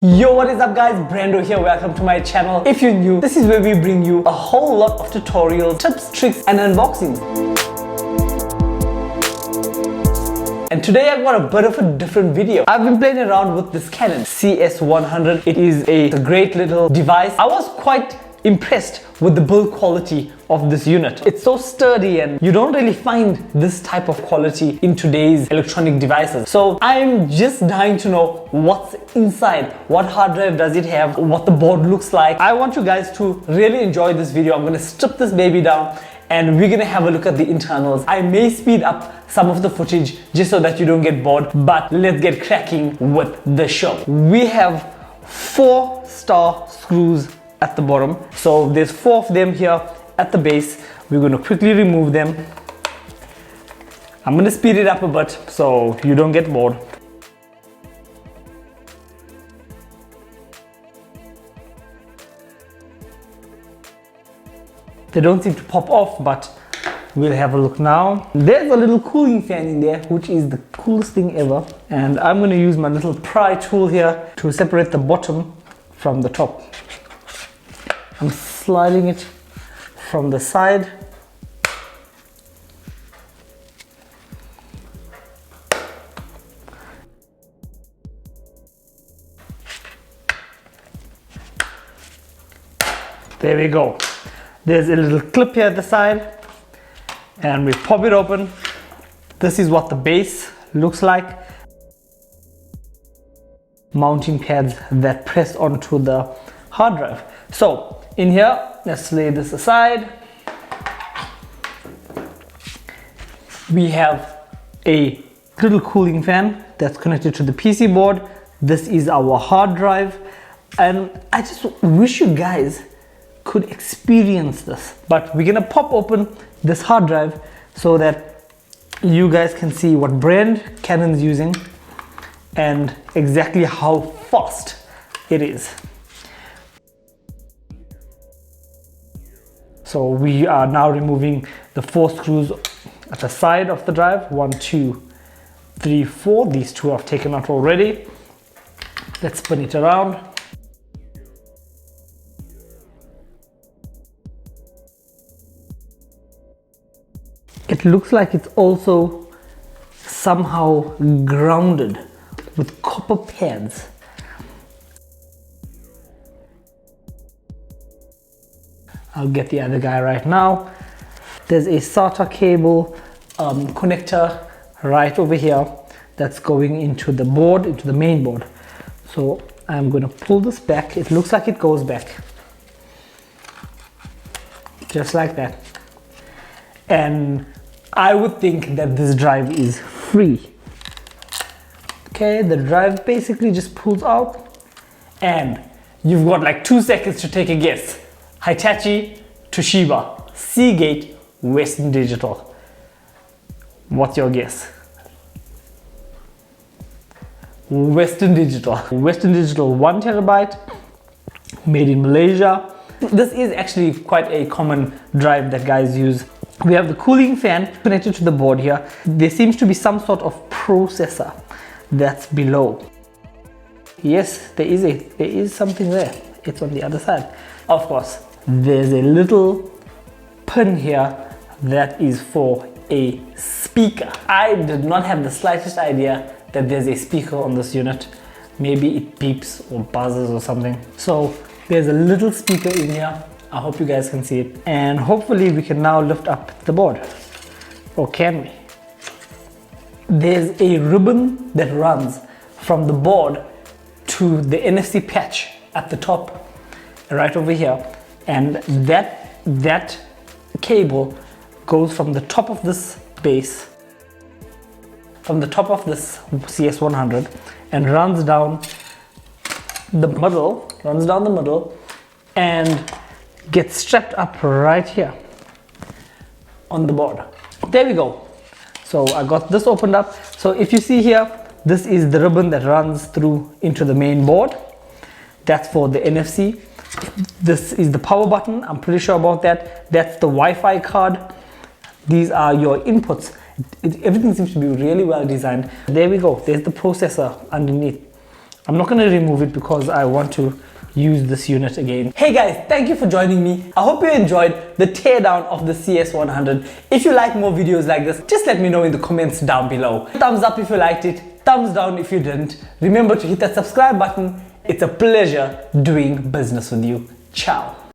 Yo, what is up guys, Brando here, welcome to my channel. If you're new, this is where we bring you a whole lot of tutorials, tips, tricks and unboxings. And today I've got a bit of a different video. I've been playing around with this Canon CS100. It is a great little device. I was quite impressed with the build quality of this unit. It's so sturdy and you don't really find this type of quality in today's electronic devices. So I'm just dying to know what's inside, what hard drive does it have, what the board looks like. I want you guys to really enjoy this video. I'm gonna strip this baby down and we're gonna have a look at the internals. I may speed up some of the footage just so that you don't get bored, but let's get cracking with the show. We have 4-star screws at the bottom. So there's 4 of them here at the base. We're going to quickly remove them. I'm going to speed it up a bit so you don't get bored. They don't seem to pop off, but we'll have a look now. There's a little cooling fan in there, which is the coolest thing ever. And I'm going to use my little pry tool here to separate the bottom from the top. I'm sliding it from the side. There we go. There's a little clip here at the side and we pop it open. This is what the base looks like. Mounting pads that press onto the hard drive. So in here, let's lay this aside. We have a little cooling fan that's connected to the PC board. This is our hard drive. And I just wish you guys could experience this. But we're gonna pop open this hard drive so that you guys can see what brand Canon's using and exactly how fast it is. So we are now removing the 4 screws at the side of the drive. 1, 2, 3, 4. These 2 I've taken out already. Let's spin it around. It looks like it's also somehow grounded with copper pads. I'll get the other guy right now. There's a SATA cable connector right over here that's going into the board, into the main board. So I'm going to pull this back. It looks like it goes back. Just like that. And I would think that this drive is free. Okay, the drive basically just pulls out and you've got like 2 seconds to take a guess. Hitachi, Toshiba, Seagate, Western Digital. What's your guess? Western Digital. Western Digital 1 terabyte, made in Malaysia. This is actually quite a common drive that guys use. We have the cooling fan connected to the board here. There seems to be some sort of processor that's below. Yes, there is something there. It's on the other side. Of course, there's a little pin here that is for a speaker. I did not have the slightest idea that there's a speaker on this unit. Maybe it beeps or buzzes or something. So there's a little speaker in here. I hope you guys can see it. And hopefully we can now lift up the board. Or can we? There's a ribbon that runs from the board to the NFC patch at the top, right over here. And that cable goes from the top of this base, from the top of this CS100 and runs down the middle, and gets strapped up right here on the board. There we go. So I got this opened up. So if you see here, this is the ribbon that runs through into the main board. That's for the NFC. This is the power button. I'm pretty sure about that. That's the Wi-Fi card. These are your inputs. Everything seems to be really well designed. There we go. There's the processor underneath. I'm not going to remove it because I want to use this unit again. Hey guys, thank you for joining me. I hope you enjoyed the teardown of the CS100. If you like more videos like this, just let me know in the comments down below. Thumbs up if you liked it, thumbs down if you didn't. Remember to hit that subscribe button. It's a pleasure doing business with you. Ciao.